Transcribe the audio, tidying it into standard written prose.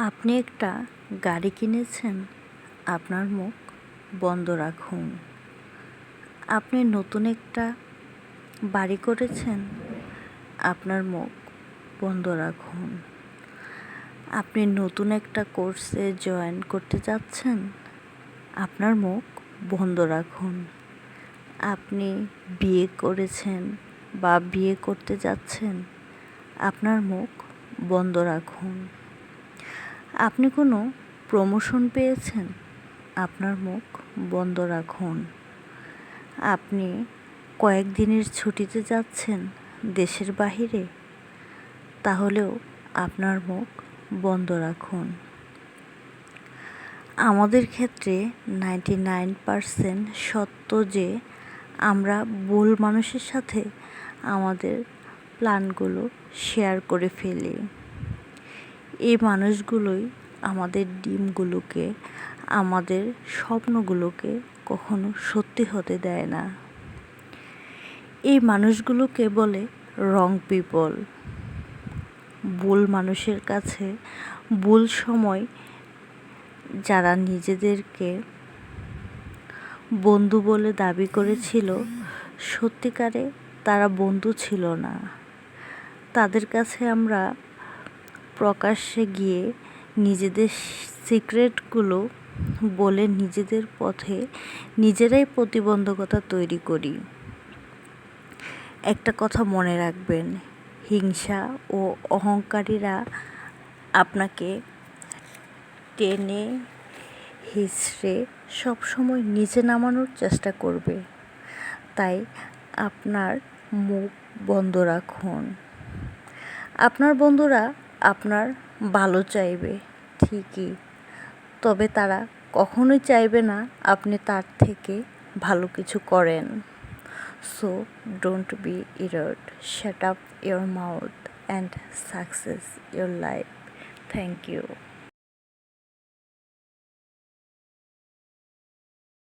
আপনি একটা গাড়ি কিনেছেন, আপনার মুখ বন্ধ রাখুন। আপনি নতুন একটা বাড়ি করেছেন, আপনার মুখ বন্ধ রাখুন। আপনি নতুন একটা কোর্সে জয়েন করতে যাচ্ছেন, আপনার মুখ বন্ধ রাখুন। আপনি বিয়ে করেছেন বা বিয়ে করতে যাচ্ছেন, আপনার মুখ বন্ধ রাখুন। আপনি কোনো প্রমোশন পেয়েছেন, আপনার মুখ বন্ধ রাখুন। আপনি কয়েকদিনের ছুটিতে যাচ্ছেন দেশের বাহিরে, তাহলেও আপনার মুখ বন্ধ রাখুন। আমাদের ক্ষেত্রে 99% সত্য যে আমরা ভুল মানুষের সাথে আমাদের প্ল্যানগুলো শেয়ার করে ফেলি। এই মানুষগুলোই আমাদের ডিমগুলোকে, আমাদের স্বপ্নগুলোকে কখনো সত্যি হতে দেয় না। এই মানুষগুলোকে বলে রং পিপল। ভুল মানুষের কাছে ভুল সময় যারা নিজেদেরকে বন্ধু বলে দাবি করেছিল, সত্যিকারে তারা বন্ধু ছিল না। তাদের কাছে আমরা প্রকাশ্যে গিয়ে নিজেদের সিক্রেটগুলো বলে নিজেদের পথে নিজেরাই প্রতিবন্ধকতা তৈরি করি। একটা কথা মনে রাখবেন, হিংসা ও অহংকারীরা আপনাকে টেনে হিঁচড়ে সবসময় নিচে নামানোর চেষ্টা করবে। তাই আপনার মুখ বন্ধ রাখুন। আপনার বন্ধুরা আপনার ভালো চাইবে ঠিকই, তবে তারা কখনোই চাইবে না আপনি তার থেকে ভালো কিছু করেন। So don't be rude. Shut up your mouth and success your life. Thank you.